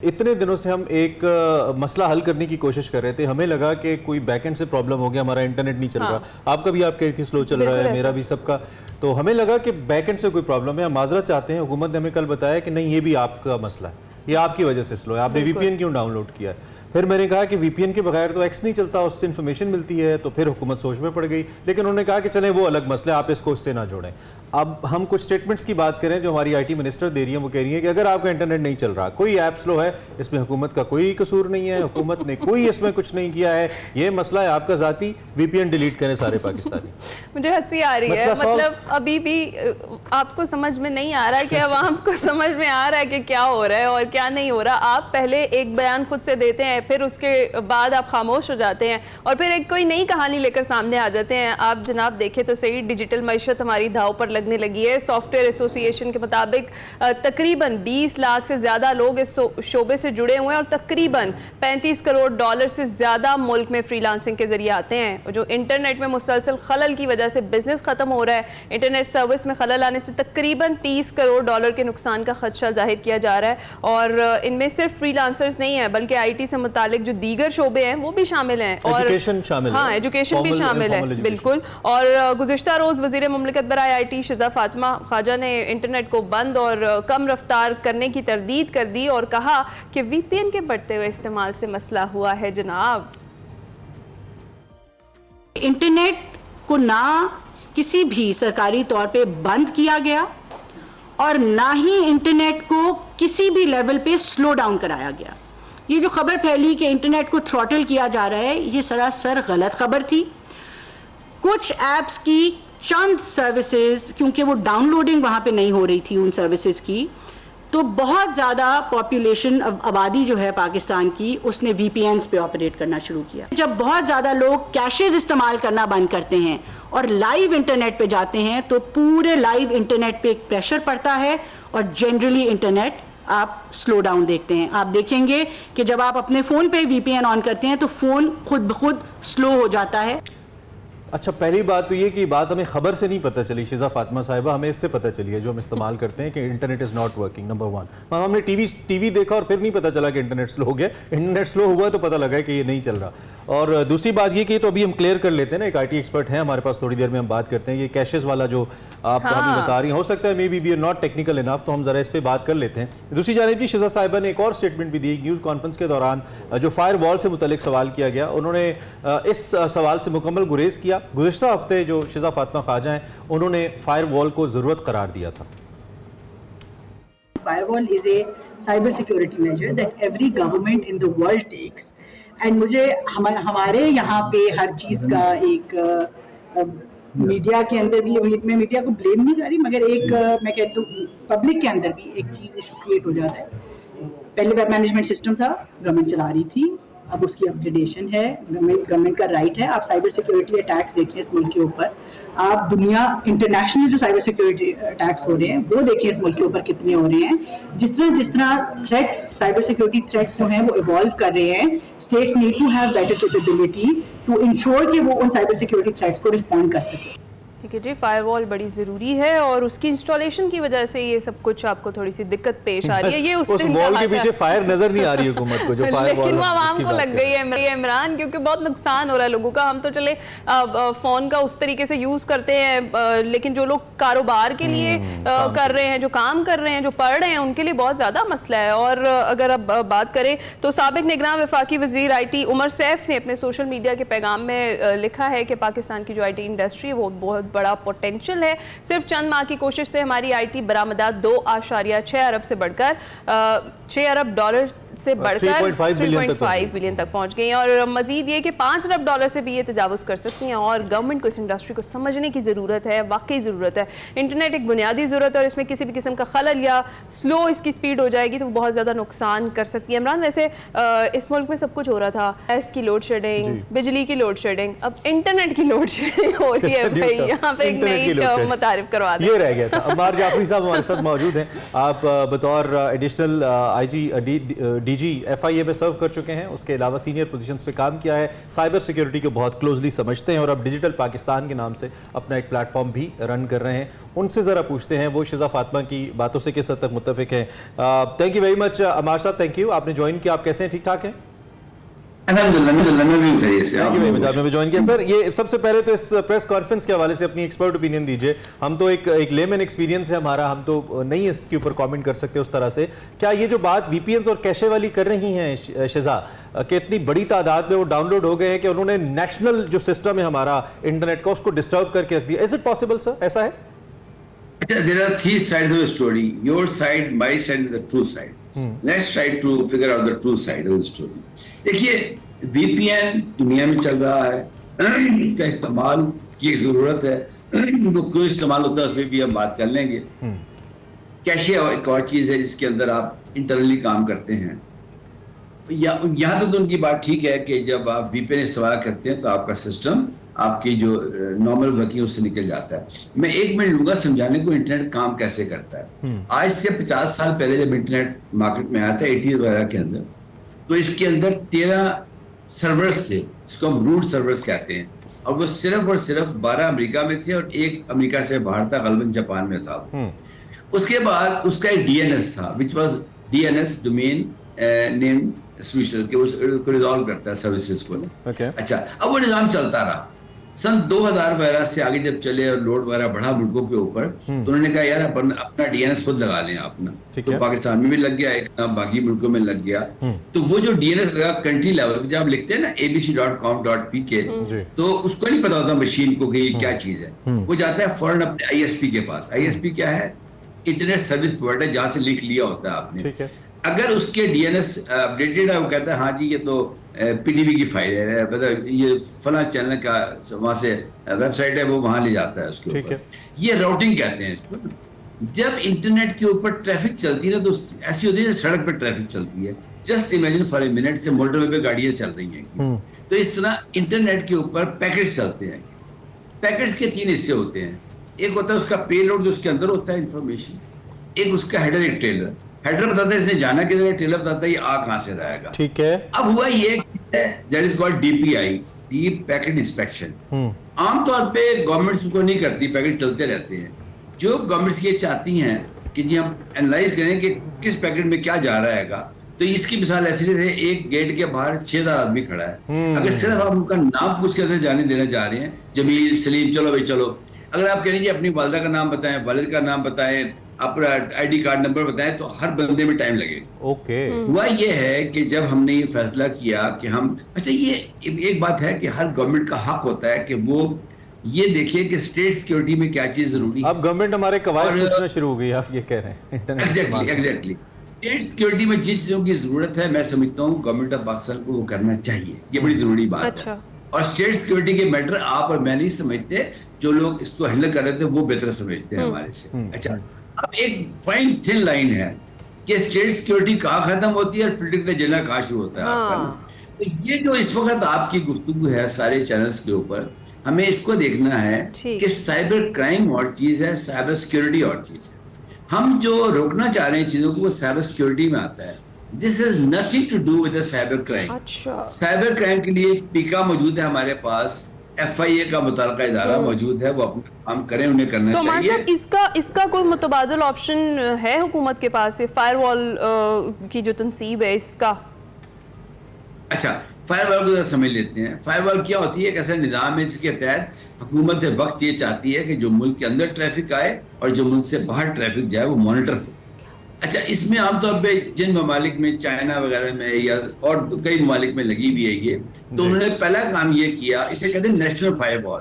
इतने दिनों से हम एक मसला हल करने की कोशिश कर रहे थे। हमें लगा कि कोई बैकएंड से प्रॉब्लम हो गया, हमारा इंटरनेट नहीं चल रहा। आपका भी आप कही थी स्लो चल रहा है, मेरा भी, सबका। तो हमें लगा कि बैकएंड से कोई प्रॉब्लम है, हम माजरत चाहते हैं। हुकूमत ने हमें कल बताया कि नहीं, ये भी आपका मसला है, ये आपकी वजह से स्लो है, आपने वीपीएन क्यों डाउनलोड किया है। फिर मैंने कहा कि वीपीएन के बगैर तो एक्स नहीं चलता, उससे इन्फॉर्मेशन मिलती है। तो फिर हुकूमत सोच में पड़ गई, लेकिन उन्होंने कहा कि चलें वो अलग मसला है, आप इसको उससे ना जोड़ें। अब हम कुछ स्टेटमेंट्स की बात करें जो हमारी आईटी मिनिस्टर दे रही है। वो कह रही है कि अगर आपका इंटरनेट नहीं चल रहा, कोई ऐप स्लो है, इसमें हुकूमत का कोई कसूर नहीं है, हुकूमत ने कोई इसमें कुछ नहीं किया है, ये मसला है आपका ज़ाती, वीपीएन डिलीट करें सारे पाकिस्तानी। मुझे हंसी आ रही है, मतलब अभी भी आपको समझ में नहीं आ रहा है कि आवाम को समझ में आ रहा है कि क्या हो रहा है और क्या नहीं हो रहा। आप पहले एक बयान खुद से देते हैं, फिर उसके बाद आप खामोश हो जाते हैं और फिर एक कोई नई कहानी लेकर सामने आ जाते हैं। आप जनाब देखें तो सही, डिजिटल मईशत हमारी दांव पर लगने लगी है। सॉफ्टवेयर एसोसिएशन के मुताबिक तकरीबन 20 लाख से ज़्यादा लोग इस शोबे से जुड़े हुए हैं और तकरीबन 35 करोड़ डॉलर से ज़्यादा मुल्क में फ्रीलांसिंग के जरिए आते हैं। जो इंटरनेट में मुसलसल खलल की वजह से बिजनेस ख़त्म हो रहा है, इंटरनेट सर्विस में खलल आने से तकरीबन 30 करोड़ डॉलर के नुकसान का खदशा जाहिर किया जा रहा है। और इनमें सिर्फ फ्रीलांसर्स नहीं है, बल्कि IT से मुतालिक जो दीगर शोबे हैं वो भी शामिल हैं और एजुकेशन शामिल है। हाँ, एजुकेशन भी शामिल है, बिल्कुल। और गुज़िश्ता रोज़ वज़ीर मुमलिकत बराए IT शिज़ा फातिमा ख्वाजा ने इंटरनेट को बंद और कम रफ्तार करने की तरदीद कर दी और कहा कि VPN के बढ़ते हुए इस्तेमाल से मसला हुआ है। जनाब, इंटरनेट को ना किसी भी सरकारी तौर पे बंद किया गया और ना ही इंटरनेट को किसी भी लेवल पे स्लो डाउन कराया गया। ये जो खबर फैली कि इंटरनेट को थ्रॉटल किया जा रहा है, ये सरासर गलत खबर थी। कुछ ऐप्स की चंद सर्विसेज, क्योंकि वो डाउनलोडिंग वहाँ पे नहीं हो रही थी उन सर्विसेज की, तो बहुत ज़्यादा पॉपुलेशन आबादी जो है पाकिस्तान की, उसने VPNs पे ऑपरेट करना शुरू किया। जब बहुत ज़्यादा लोग कैशेज इस्तेमाल करना बंद करते हैं और लाइव इंटरनेट पे जाते हैं, तो पूरे लाइव इंटरनेट पे एक प्रेशर पड़ता है और जनरली इंटरनेट आप स्लो डाउन देखते हैं। आप देखेंगे कि जब आप अपने फ़ोन पे VPN ऑन करते हैं तो फ़ोन खुद ब खुद स्लो हो जाता है। अच्छा, पहली बात तो ये कि बात हमें खबर से नहीं पता चली शिज़ा फातिमा साहिबा, हमें इससे पता चली है जो हम इस्तेमाल करते हैं कि internet is not working. Number 1, हमने टीवी देखा और फिर नहीं पता चला कि इंटरनेट स्लो हो गया। इंटरनेट स्लो हुआ तो पता लगा कि ये नहीं चल रहा। और दूसरी बात ये कि तो अभी हम क्लियर कर लेते हैं ना, एक IT एक्सपर्ट है हमारे पास, थोड़ी देर में हम बात करते हैं। ये कैशेस वाला जो आप अभी बता रही हैं, हो सकता है maybe we are not technical enough, तो हम जरा इस पर बात कर लेते हैं। दूसरी जानिब जी, शिज़ा साहिबा ने एक और स्टेटमेंट भी दी न्यूज़ कॉन्फ्रेंस के दौरान। जो फायर वॉल से मुतल्लिक सवाल किया गया, उन्होंने इस सवाल से मुकम्मल गुरेज किया। गुज़िश्ता हफ्ते जो शिज़ा फातिमा ख्वाजा हैं, उन्होंने फायर वॉल को जरूरत करार दिया था। Firewall is a cyber security measure that every government in the world takes, and मुझे हमारे यहाँ पे हर चीज़ का एक मीडिया के अंदर भी, मैं मीडिया को ब्लेम नहीं कर रही, मगर एक मैं कहती हूँ पब्लिक के अंदर भी एक चीज़ इशू क्रिएट हो जाता है। पहले वेब मैनेजमेंट सिस्टम था, गवर्नमेंट चला रही थी, अब उसकी अपग्रेडेशन है, गवर्नमेंट का राइट है। आप साइबर सिक्योरिटी अटैक्स देखें इस मुल्क के ऊपर, आप दुनिया इंटरनेशनल जो साइबर सिक्योरिटी अटैक्स हो रहे हैं वो देखें इस मुल्क के ऊपर कितने हो रहे हैं। जिस तरह थ्रेट्स, साइबर सिक्योरिटी थ्रेट्स जो हैं वो इवॉल्व कर रहे हैं, states need to have better capability to ensure कि वो उन साइबर सिक्योरिटी थ्रेट्स को रिस्पॉन्ड कर सके। ठीक है जी, फायरवॉल बड़ी ज़रूरी है और उसकी इंस्टॉलेशन की वजह से ये सब कुछ आपको थोड़ी सी दिक्कत पेश आ रही है। ये उस वॉल के पीछे फायर नज़र नहीं आ रही हुकूमत को, जो फायर लेकिन वो आवाम को लग गई है इमरान, क्योंकि बहुत नुकसान हो रहा है लोगों का। हम तो चले फ़ोन का उस तरीके से यूज़ करते हैं, लेकिन जो लोग कारोबार के लिए कर रहे हैं, जो काम कर रहे हैं, जो पढ़ रहे हैं, उनके लिए बहुत ज़्यादा मसला है। और अगर अब बात करें तो साबिक निगरान वफाकी वज़ीर IT उमर सैफ ने अपने सोशल मीडिया के पैगाम में लिखा है कि पाकिस्तान की जो IT इंडस्ट्री है वो बहुत बड़ा पोटेंशियल है। सिर्फ चंद माह की कोशिश से हमारी IT बरामदात 2.6 अरब से बढ़कर 6 अरब डॉलर से बढ़कर 3.5 बिलियन तक पहुंच गई हैं। और मजीद ये कि 5 अरब डॉलर से भी ये तजावुज़ कर सकती हैं। और गवर्नमेंट को इस इंडस्ट्री को समझने की ज़रूरत है, वाकई ज़रूरत है। इंटरनेट एक बुनियादी ज़रूरत है और इसमें किसी भी किस्म का खलल या स्लो इसकी स्पीड हो जाएगी तो वो बहुत ज़्यादा नुकसान कर सकती है। इमरान, वैसे इस मुल्क में सब कुछ हो रहा था, गैस की लोड शेडिंग, बिजली की लोड शेडिंग, अब इंटरनेट की लोड शेडिंग हो रही है। भाई यहाँ पे एक नई मुतारिफ करवा दें। ये रह गया था। अम्मार जाफरी साहब हमारे साथ मौजूद हैं। आप बतौर एडिशनल IG DG FIA में सर्व कर चुके हैं, उसके अलावा सीनियर पोजीशंस पे काम किया है, साइबर सिक्योरिटी को बहुत क्लोजली समझते हैं और अब डिजिटल पाकिस्तान के नाम से अपना एक प्लेटफॉर्म भी रन कर रहे हैं। उनसे ज़रा पूछते हैं वो शिजा फातिमा की बातों से किस हद तक मुत्तफिक हैं। थैंक यू वेरी मच अमार साहब, थैंक यू, आपने ज्वाइन किया। आप कैसे हैं, ठीक ठाक हैं? अल्हम्दुलिल्लाह ज्वाइन किया। सर, ये सबसे पहले तो इस प्रेस कॉन्फ्रेंस के हवाले से अपनी एक्सपर्ट ओपिनियन दीजिए। हम तो एक लेमैन एक्सपीरियंस है हमारा, हम तो नहीं इसके ऊपर कमेंट कर सकते उस तरह से। क्या ये जो बात VPNs और कैशे वाली कर रही हैं शिजा, कि इतनी बड़ी तादाद में वो डाउनलोड हो गए हैं कि उन्होंने नेशनल जो सिस्टम है हमारा इंटरनेट का उसको डिस्टर्ब करके रख दिया, इज इट पॉसिबल सर, ऐसा है? There are three sides of the story. Your side, my side, and the true side. Let's try to figure out the true side of the story. देखिए, VPN दुनिया में चल रहा है, इसका इस्तेमाल की जरूरत है, वो क्यों इस्तेमाल होता है उस पर भी हम बात कर लेंगे। कैशे एक और चीज है जिसके अंदर आप इंटरनली काम करते हैं। यहाँ तो उनकी बात ठीक है कि जब आप VPN इस्तेमाल करते हैं तो आपका सिस्टम आपकी जो नॉर्मल वर्किंग उससे निकल जाता है। मैं 1 मिनट लूंगा समझाने को इंटरनेट काम कैसे करता है। आज से 50 साल पहले जब इंटरनेट मार्केट में आया था 80 वगैरह के अंदर, तो इसके अंदर 13 सर्वर्स थे जिसको हम रूट सर्वर्स कहते हैं, और वो सिर्फ और सिर्फ 12 अमेरिका में थे और 1 अमेरिका से बाहर था, गलबन जापान में था। उसके बाद उसका एक DNS था which was DNS domain name solution के उसको रिजॉल्व करता है सर्विसेज को। अच्छा, अब वो निजाम चलता रहा। सन 2000 वगैरह से आगे जब चले और लोड वगैरह बढ़ा मुल्कों के ऊपर, तो उन्होंने कहा यार अपन अपना DNS खुद लगा लें अपना। तो पाकिस्तान में भी लग गया, एक बाकी मुल्कों में लग गया। तो वो जो DNS लगा कंट्री लेवल पे, जब आप लिखते हैं ना abc.com.pk, तो उसको नहीं पता होता मशीन को कि ये क्या चीज है। वो जाता है फौरन अपने ISP के पास। ISP क्या है? इंटरनेट सर्विस प्रोवाइडर, जहाँ से लिख लिया होता है आपने। अगर उसके DNS अपडेटेड है, वो कहता है हाँ जी ये तो PDB की फाइल है, मतलब ये फला चैनल का वहां से वेबसाइट है, वो वहां ले जाता है उसके ऊपर। ये राउटिंग कहते हैं इसको। जब इंटरनेट के ऊपर ट्रैफिक चलती है ना, तो ऐसी होती है सड़क पर ट्रैफिक चलती है। Just imagine for a minute से मोटरवे पे गाड़ियां चल रही हैं। तो इस तरह इंटरनेट के ऊपर पैकेट्स चलते हैं। पैकेट्स के 3 हिस्से होते हैं। एक होता है उसका पेलोड जो उसके अंदर होता है इंफॉर्मेशन, एक उसका हेडर, एक टेलर। हेडर बताता है इसने जाना किधर है, टेलर बताता है ये आ कहां से रहेगा। ठीक है। अब हुआ ये that is called DPI, deep packet inspection. आमतौर पे गवर्नमेंट्स को नहीं करती, पैकेट चलते रहते हैं। जो गवर्नमेंट्स ये चाहती हैं कि जी हम एनालाइज करें कि किस पैकेट में क्या जा रहा है, तो इसकी मिसाल ऐसी है, एक गेट के बाहर 6000 आदमी खड़ा है। अगर सिर्फ आप उनका नाम पूछ के अंदर जाने देना जा रहे हैं, जमील, सलीम, चलो भाई चलो। अगर आप कह रहे हैं अपनी वालिदा का नाम बताएं, वालिद का नाम बताएं, अपना ID कार्ड नंबर बताएं, तो हर बंदे में टाइम लगेगा। ओके। हुआ ये है कि जब हमने ये फैसला किया कि हम, अच्छा ये एक बात है कि हर गवर्नमेंट का हक होता है कि वो ये देखिए कि स्टेट सिक्योरिटी में क्या चीज जरूरी है। अब गवर्नमेंट हमारे कवायद पूछना शुरू हो गई, आप ये कह रहे हैं। एग्जैक्टली स्टेट सिक्योरिटी में जिस चीजों की जरूरत है, मैं समझता हूँ गवर्नमेंट ऑफ पाकिस्तान को वो करना चाहिए। ये बड़ी जरूरी बात है। और स्टेट सिक्योरिटी के मैटर आप और मैं नहीं समझते, जो लोग इसको हैंडल कर रहे थे वो बेहतर समझते हैं हमारे से। अच्छा, अब एक फाइन थिन लाइन है कि स्टेट सिक्योरिटी कहाँ खत्म होती है और पॉलिटिकल एजेंडा कहाँ शुरू होता है आपका। तो ये जो इस वक्त आपकी गुफ्तगू है सारे चैनल्स के ऊपर, हमें इसको देखना है कि साइबर क्राइम और चीज है, साइबर सिक्योरिटी और चीज है। हम जो रोकना चाह रहे हैं चीजों को, वो साइबर सिक्योरिटी में आता है। This is nothing to do with cyber crime. Cyber crime के लिए पीका मौजूद है हमारे पास, FIA का मुतलका इदारा मौजूद है, वो अपना काम करें, उन्हें करना चाहिए। तो माशाल्लाह इसका कोई मुतबादल ऑप्शन है हुकूमत के पास? फायरवॉल की जो तनसीब है इसका। अच्छा, फायरवॉल को समझ लेते हैं। फायरवॉल क्या होती है? एक ऐसा निज़ाम है जिसके तहत हुकूमत वक्त ये चाहती है कि जो मुल्क के अंदर ट्रैफिक आए और जो मुल्क से बाहर ट्रैफिक जाए वो मॉनिटर हो। अच्छा, इसमें आमतौर पे जिन ममालिक में, चाइना वगैरह में या और कई ममालिक में लगी हुई है ये, तो उन्होंने पहला काम ये किया, इसे कहते हैं नेशनल फायरवॉल,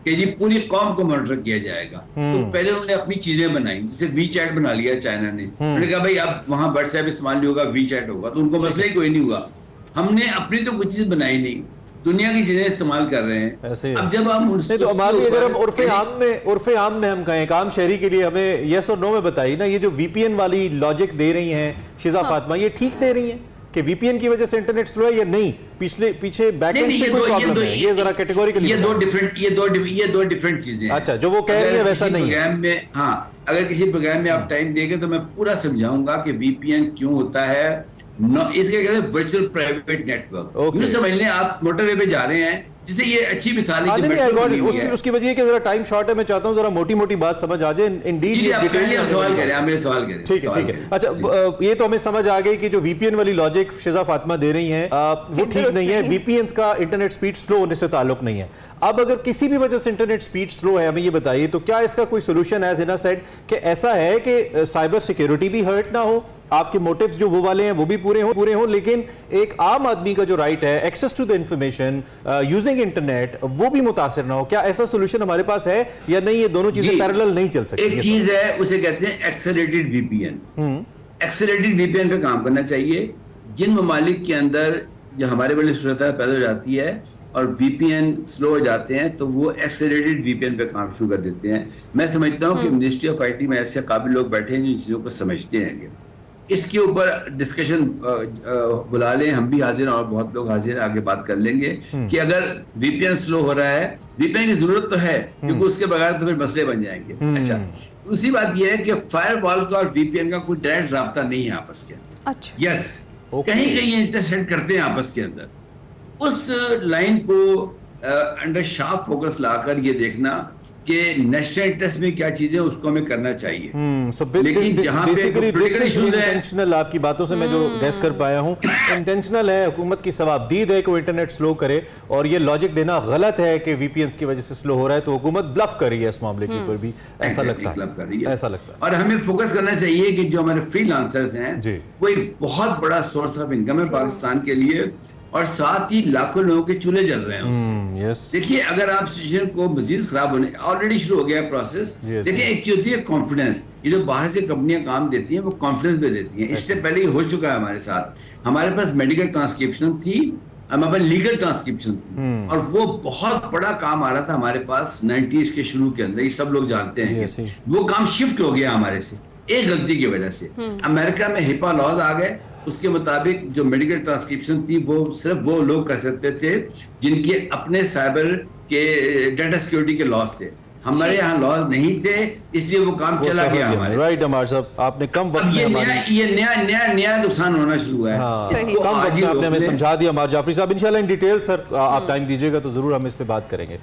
कि जी पूरी कौम को मॉनिटर किया जाएगा। तो पहले उन्होंने अपनी चीजें बनाई, जैसे WeChat बना लिया चाइना ने। उन्होंने कहा भाई अब वहां WhatsApp इस्तेमाल नहीं होगा, WeChat होगा। तो उनको मसला ही कोई नहीं हुआ। हमने अपनी तो कुछ चीज बनाई नहीं, दुनिया की चीजें इस्तेमाल कर रहे हैं। ऐसे अब जब हम तो हमारी अगर हम उर्फे आम में हम कहें, आम शहरी के लिए हमें यस और नो में बताइए ना, ये जो VPN वाली लॉजिक दे रही हैं शिजा फातिमा, ये ठीक दे रही हैं कि VPN की वजह से इंटरनेट स्लो है या नहीं? पीछे बैकएंड से कोई प्रॉब्लम है? ये जरा कैटेगोरिकली, ये दो डिफरेंट चीजें हैं। अच्छा, जो वो कह रही है वैसा नहीं है। हाँ, अगर किसी प्रोग्राम में आप टाइम देंगे तो मैं पूरा समझाऊंगा कि VPN क्यों होता है, इसके कहते हैं वर्चुअल प्राइवेट नेटवर्क। Okay. ये समझ लें आप मोटरवे पे जा रहे हैं, जिससे ये अच्छी मिसाल है कि नहीं, मेट्रो बनी हुई उसकी है। उसकी वजह ये कि जरा टाइम शॉर्ट है, मैं चाहता हूँ जरा मोटी मोटी बात समझ आ जाए। इंडीड जी, आप पहले आप सवाल करें, आप मेरे सवाल करें। ठीक है, ठीक है। अच्छा, ये तो हमें समझ आ गई कि जो वीपीएन वाली लॉजिक शिजा फातिमा दे रही हैं वो ठीक नहीं है। वीपीएन का इंटरनेट स्पीड स्लो होने से ताल्लुक नहीं है। अब अगर किसी भी वजह से इंटरनेट स्पीड स्लो है, हमें ये बताइए, तो क्या इसका कोई सोल्यूशन है? जिना सेड कि ऐसा है कि साइबर सिक्योरिटी भी हर्ट ना हो, आपके मोटिव्स जो वो वाले हैं वो भी पूरे हो, लेकिन एक आम आदमी का जो राइट है access to the information using internet, वो भी मुतासिर ना हो। क्या ऐसा सोल्यूशन हमारे पास है या नहीं? ये दोनों चीजें पैरेलल नहीं चल सकती। एक चीज है, उसे कहते हैं एक्सेलरेटेड वीपीएन। एक्सेलरेटेड वीपीएन पे काम करना चाहिए। जिन ममालिक के अंदर जो हमारे वाली सूरत पैदा हो जाती है और वीपीएन स्लो हो जाते हैं, तो वो एक्सेलरेटेड वीपीएन पे काम शुरू कर देते हैं। मैं समझता हूँ कि मिनिस्ट्री ऑफ आईटी में ऐसे काबिल लोग बैठे हैं जो चीजों को समझते हैं। इसके ऊपर डिस्कशन बुला लें, हम भी हाजिर हैं और बहुत लोग हाजिर हैं, आगे बात कर लेंगे कि अगर वीपीएन स्लो हो रहा है, वीपीएन की जरूरत तो है क्योंकि उसके बगैर तो फिर मसले बन जाएंगे। अच्छा, दूसरी बात यह है कि फायरवॉल का और वीपीएन का कोई डायरेक्ट राब्ता नहीं है आपस के। अच्छा, यस, कहीं कहीं इंटरसेक्ट करते हैं आपस के अंदर। उस लाइन को अंडर शार्प फोकस लाकर ये देखना कि नेशनल इंटरेस्ट में क्या चीजें उसको हमें करना चाहिए। लेकिन जहां पे पॉलिटिकल इश्यूज है, इंटेंशनल, आपकी बातों से मैं जो गैस कर पाया हूं, इंटेंशनल है, हुकूमत की सवाबदीद है कि वो इंटरनेट स्लो करे, और ये लॉजिक देना गलत है कि वीपीएन की वजह से स्लो हो रहा है, तो हुकूमत ब्लफ कर रही है इस मामले के ऊपर भी, ऐसा लगता है। ऐसा लगता है। और हमें फोकस करना चाहिए कि जो हमारे फ्रीलांसर्स हैं जी, वो एक बहुत बड़ा सोर्स ऑफ इनकम है पाकिस्तान के लिए, और साथ ही लाखों लोगों के चूल्हे जल रहे हैं उससे। यस, देखिए, अगर आप सिचुएशन को मजीद खराब होने, ऑलरेडी शुरू हो गया प्रोसेस। देखिए, एक चीज होती है कॉन्फिडेंस। ये जो बाहर से कंपनियां काम देती हैं वो कॉन्फिडेंस भी देती हैं। इससे पहले ये हो चुका है हमारे साथ। हमारे पास मेडिकल ट्रांसक्रिप्शन थी, हमारे पास लीगल ट्रांसक्रिप्शन थी, और वो बहुत बड़ा काम आ रहा था हमारे पास 90s के शुरू के अंदर। ये सब लोग जानते हैं कि वो काम शिफ्ट हो गया हमारे से एक गलती की वजह से। अमेरिका में हिपा लॉज आ गए, उसके मुताबिक जो मेडिकल ट्रांसक्रिप्शन थी वो सिर्फ वो लोग कर सकते थे जिनके अपने साइबर के डाटा सिक्योरिटी के लॉस थे। हमारे यहाँ लॉज नहीं थे, इसलिए वो काम चला गया हमारे। राइट अमार साहब, आपने कम वक्त में नया नुकसान होना शुरू है। कम वक्त में आपने हमें समझा दिया। अमार जाफरी साहब, इंशाल्लाह इन डिटेल सर आप टाइम दीजिएगा तो जरूर हम इस पे बात करेंगे।